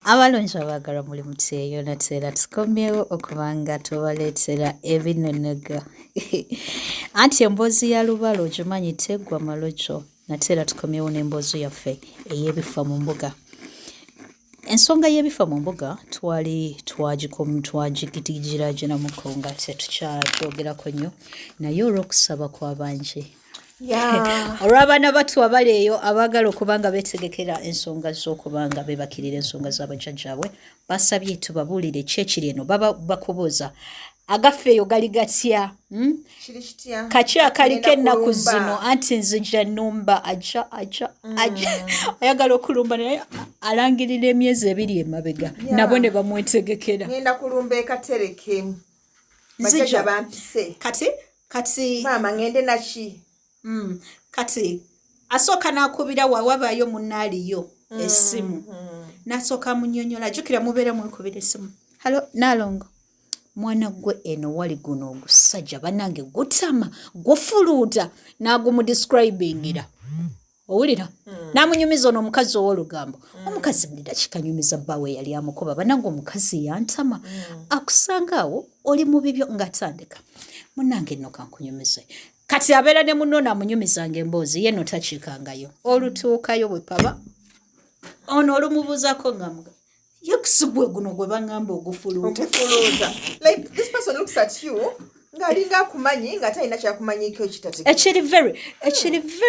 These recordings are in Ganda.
Abalungi abaagala mulimu teeyo nateera tukomyewo okubanga tubaleetera ebinenega anti emboozi ya lubalo ogimanyi teggwa malojo nateera tukomyewo n'emboozi yaffe ey'ebifa mu mbuga. Ensonga y'ebifa mu mbuga twali twagigiragiramuko nga tetukyakyogera nnyo naye olw'okusaba kw'abangi olw'abaana bato abali eyo abaagala okuba nga beetegekera ensonga z'okuba nga beebakirira ensonga z'abajjajjaabwe basabye tubabuulire ki ekiri eno baba bakubuuza agaffe eyo gali gatya kaki akaliko ennaku zino anti nzija nnumba aja ayagala okulumba naye alangirira emyezi ebiri emabega nabo ne bamwetegekera ngenda kulumba ekatereke bajjajja bampise kati maama ngende naki kati asooka n'akubira wawabaayo munnaaliyo essimu n'asooka munnyonnyola ajjukira mubeera mwekubira essimu halo Naalongo mwana gwe eno wali guno ogusajja bannange gutama gufuluuta n'agumudescribingira owulira n'amunyumiza ono omukazi ow'olugambo omukazi buli dakika nyumiza bbaawe yali amukuba bannange omukazi yantama akusanga awo oli mu bibyo ng'atandika munnange nno kankunyumize kati abeera ne munno naamunyumizanga emboozi ye no takiikangayo olutuukayo bwe paba ono olumubuuzako nga mga yakusigwe guno gwe baŋŋamba ogufuluuta like this person looks at you ng'alinga akumanyi nga talina kyakumanyiko ekiri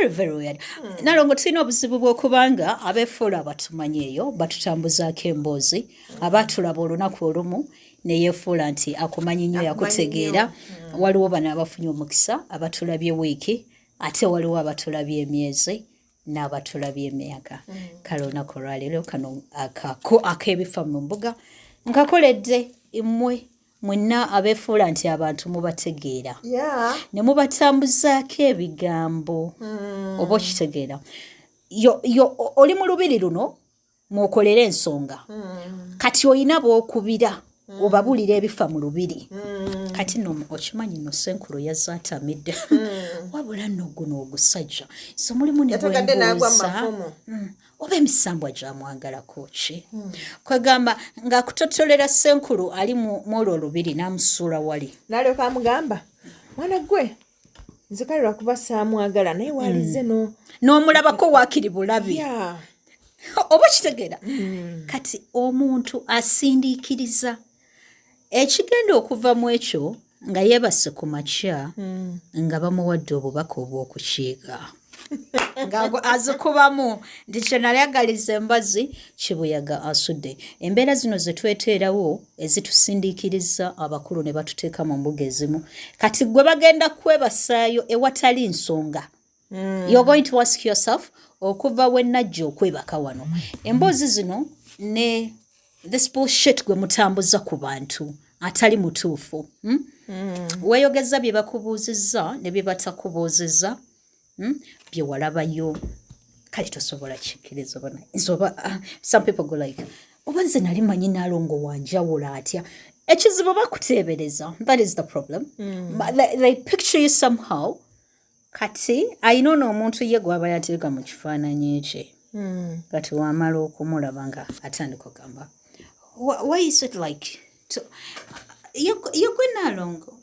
very weird Naalongo tulina obuzibu bw'okubanga abeefuula abatumanyi eyo batutambuzaako emboozi abaatulaba olunaku olumu neyeefuula nti akumanyi nnyo yakutegeera waliwo bano abafunye omukisa abatulabye wiiki ate waliwo abatulabye emyezi n'abatulabye emyaka kale olunaku olwaleero kano ak'ebifa mu mbuga nkakoledde mmwe mwenna abeefuula nti abantu mubategeera ne mubatambuzaako ebigambo oba okitegeera oli mu lubiri luno mwokolera ensonga kati olina bw'okubira obabuulira ebifa mu lubiri kati no okimanyi no senkulu yazze atamidde wabula nno guno ogusajja so mulimu ne bwembuuza oba emisambwa gyamwagalako ki kwegamba ng'akutotolera senkulu ali mu olwo olubiri n'amusuula wali n'alyoka amugamba mwana gwe nze kale lwakuba saamwagala naye waalize n'omulabako waakiri bulabi oba kitegeera kati omuntu asindiikiriza ekigenda okuva mu ekyo nga yeebase ku makya nga bamuwadde obubaka obw'okukiiga ng'azikubamu nti kye nalyagaliza embazi kibuyaga asudde embeera zino ze tweteerawo ezitusindiikiriza abakulu ne batuteeka mu mbuga ezimu kati gwe bagenda kwebasaayo ewatali nsonga you're going to ask yourself okuva we najja okwebaka wano emboozi zino ne this bullshit gwe mutambuza ku bantu atali mutuufu weeyogeza bye bakubuuzizza ne bye batakubuuzizza bye walabayo kale tosobola kikkiriza oba some people go like oba nze nali manyi Naalongo wanjawula atya ekizibu bakuteebereza that is the problem they picture you somehow kati ayina n'omuntu ye gwaba yateeka mu kifaananyi kye kati wamala okumulaba nga atandika okugamba why is it like yegwe Naalongo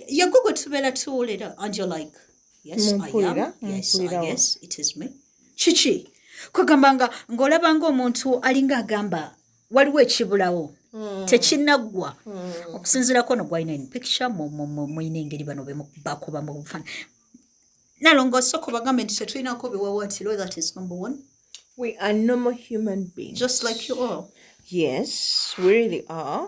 yegwe gwe tubeera tuwulira and you're like yes I am yes it is me kiki kwegamba ng'olaba ng'omuntu alinga agamba waliwo ekibulawo tekinnaggwa okusinziirako no gwalina in picture muyina engeri bano bakuba mu bufaananyi Naalongo soko bagambe nti tetulinako biwawaatiro that is number one. We are normal human beings. Just like you are. Yes, we really are.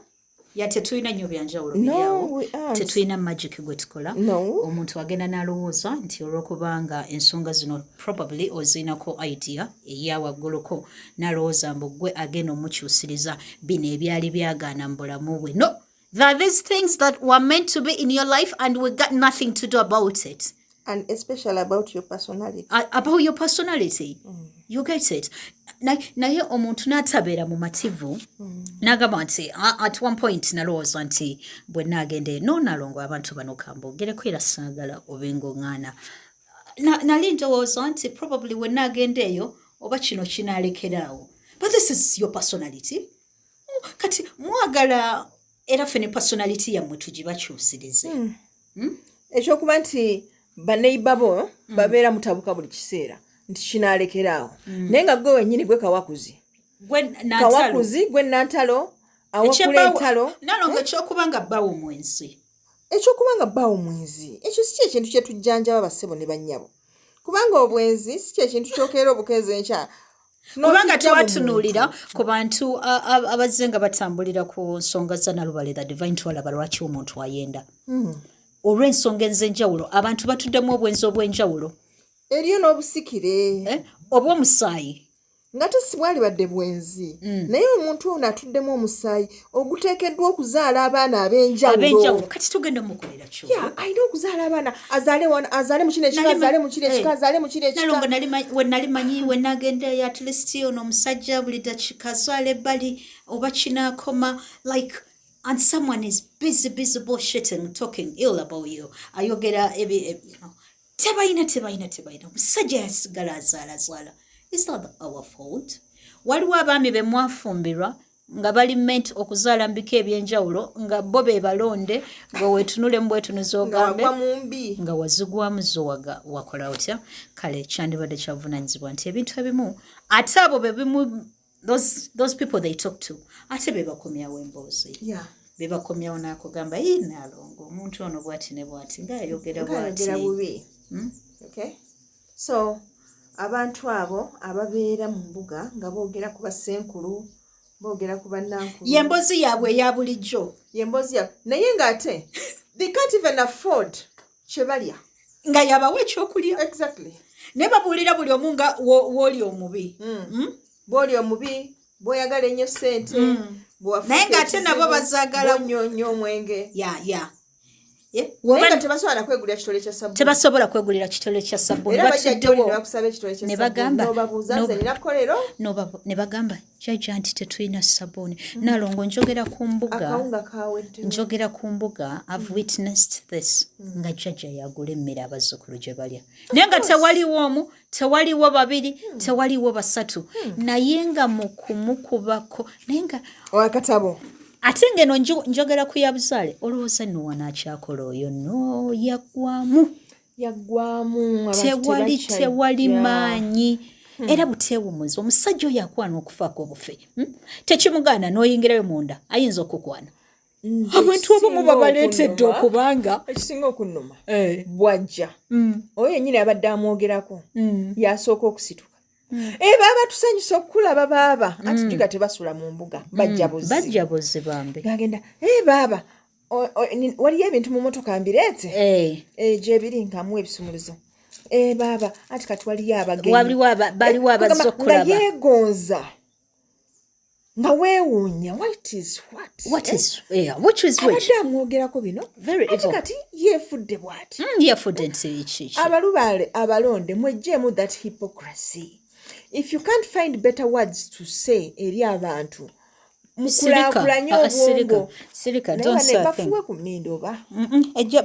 Ya tetulina nnyo byanjawulo No, we aren't. Tetulina magic gwe tukola. No. Omuntu agenda n'alowooza nti olw'okubanga ensonga zino probably oziinako idea eyawagguluko n'alowooza mbu gwe agenda omukyusiriza bino ebyali byagaana mu bulamu bwe. No, there are these things that were meant to be in your life and we got nothing to do about it. And especially about your personality. About your personality. You get it. Naye omuntu n'atabeera mu mativu n'agamba nti at one point nalowooza nti bwe naagende no Naalongo abantu bano kambogereko era saagala obenga oŋŋaana nali ndowooza nti probably we naagenda eyo oba kino kinaalekerawo but this is your personality. Kati mwagala era fene personality yammwe tugibakyusirize. Ekyokuba nti baneiba bo babeera mutabuka buli kiseera nti kinaalekerawo naye nga gwe wennyini gwe kawakuzi gwe nantalo awakula entalo nalonga ekyokuba nga bbaawo omwenzi ekyo si kyekintu kyetujjanjaba bassebo ne bannyabo kubanga obwenzi si kyekintu kyokeera obukeezi enkya kubanga twatunuulira ku bantu abazze nga batambulira ku nsonga za nalubale the divine twalaba lwaki omuntu ayenda olw'ensonga ez'enjawulo abantu batuddemu obwenzi obw'enjawulo eriyo n'obusikire obw'omusaayi nga si bwali badde bwenzi naye omuntu ono atuddemu omusaayi oguteekeddwa okuzaala abaana ab'enjawulo kati tugenda mukolera kyo alina okuzaala abaana azaale mu kino ekika azaale mu kino ekika azaale mu kino ekika nalonga we nali manyi we nagendayo at least ono omusajja buli dakiika azaala ebbali oba kinaakoma like and someone is busy bullshitting talking ill about you ayogera tebayina omusajja yasigala azaala it's not our fault. Waliwo abaami be mwafumbirwa nga bali meant okuzaala mu bika ebyenjawulo nga bo be balonde nga weetunule mu bwetunuzi ogambe nga wazigwamu zo wakola otya kale kyandibadde kyavunaanyizibwa nti ebintu ebimu ate abo be bimu those people they talk to ate be bakomyawo emboozi be bakomyawo n'akugamba nalongo omuntu ono bw'ati ne bw'ati ng'ayogera bw'ati. So abantu abo ababeera mu mbuga nga boogera ku bassenkulu boogera ku bannankulu yemboozi yaabwe eya bulijjo naye ng'ate they can't even afford kye balya nga yabawa ekyokulya exactly naye babuulira buli omu nga w'oli omubi bw'oli omubi bw'oyagala ennyo ssente naye ng'ate nabo bazaagala nnyo omwenge naye nga tebasobola kwegulira kitole kya sabbuuni tebasobola kwegulira kitole kya sabbuuni batiddewo ne bagamba jjajja nti tetulina sabbuuni nalongo njogera ku mbuga I've witnessed this nga jjajja yagula emmere abazzukulu gye balya naye nga tewaliwo omu tewaliwo babiri tewaliwo basatu naye nga mu kumukubako naye nga akatabo ate ngeno njogera ku yabuzaale olowooza nno wanakyakola oyo no yaggwamu tewali maanyi era buteewumuzi omusajja oyo akwana okufaako obufe tekimugaana n'oyingirayo munda ayinza okukwana abantu abamu babaleetedde okubanga ekisinga okunnuma bwajja oyo yennyini abadde amwogerako yasooka okusituka baaba tusanyusa okulaba baaba ati juga tebasula mu mbuga bajja buzzi bambi gagenda baaba waliyo ebintu mu motoka mbireete gyebiri nkamu ebisumuluzo baaba ati kati waliyo abagenyi baliwo abazze okulaba nga yeegonza nga weewuunya abadde amwogerako bino ati kati yeefudde bw'ati yeefudde nti abalubaale abalonde mweggyemu that hypocrisy. If you can't find better words to say eri abantu mukulaakulanye obwongo bafuwe ku mmindo oba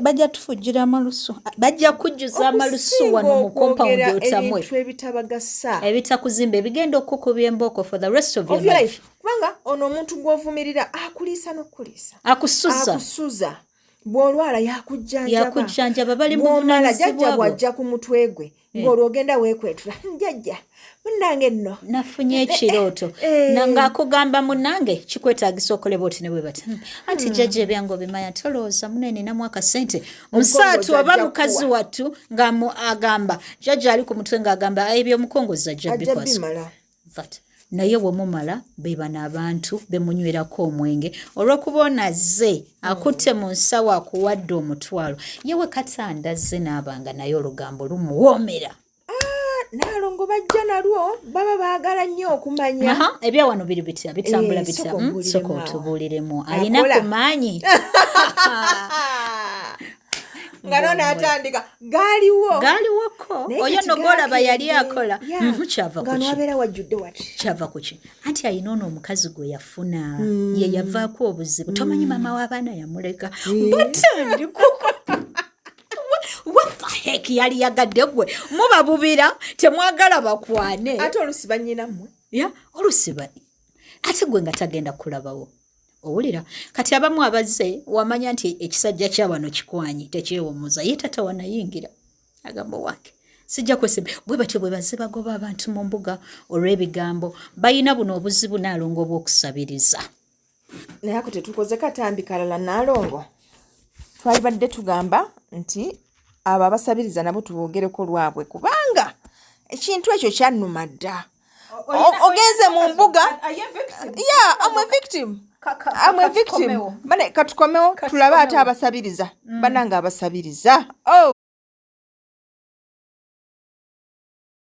bajja tufujjira amalusu bajja kujjuza amalusu wano mu compound otamwe ebintu ebitabagasa ebitakuzimba ebigenda okukubya embooko for the rest of your life kubanga ono omuntu gw'ovumirira akuliisa n'okuliisa akusuza bw'olwala yakujjanjaba bali bw'omala jjajja bw'ajja ku mutwe gwe ng'olwo ogenda weekwetula jjajja munnange nno nafunye ekirooto nang'akugamba munnange kikwetaagisa okoleba oti ne bwe bati anti jjajja ebyange bimanya tolowooza muneeninamu akasente musaatu oba mukazi wattu agamba jjajja ali ku mutwe ng'agamba ebyomukongozi ajja bimala naye wemumala be bano abantu bemunywerako omwenge olw'okuba onazze akutte mu nsawo akuwadde omutwalo yewe katandazze n'abanga naye olugambo lumuwoomera naalongo bajja nalwo baba baagala nnyo okumanya ebya wano biri bitya bitambula bitya soka otubuuliremu alina ku maanyi nga noona atandika gaaliwoko oyo no gwolaba yali akola kyava wajjudde wati kyava ku ki anti alina ono omukazi gwe yafuna ye yavaako obuzibu tomanyi maama w'abaana yamuleka batandikuko what the heck yali yagadde gwe mubabubira temwagala bakwane ate olusi bannyinammwe olusiba ate gwe nga tagenda kulabawo. Owulira kati abamu abazze wamanya nti ekisajja kya wano kikwanyi tekyewommuza ye tata wanayingira agamba wange sijja kwesiba bwe batyo bwe bazze bagoba abantu mu mbuga olw'ebigambo balina buno obuzibu Naalongo obw'okusabiriza. Naye ako tetukoze katambi kalala Naalongo. Twalibadde tugamba nti abo abasabiriza nabo tubogereko lwabwe kubanga ekintu ekyo kyannuma dda. Ogenze mu mbuga I'm a victim. Bane katukomewo tulabe ate abasabiriza bananga abasabiriza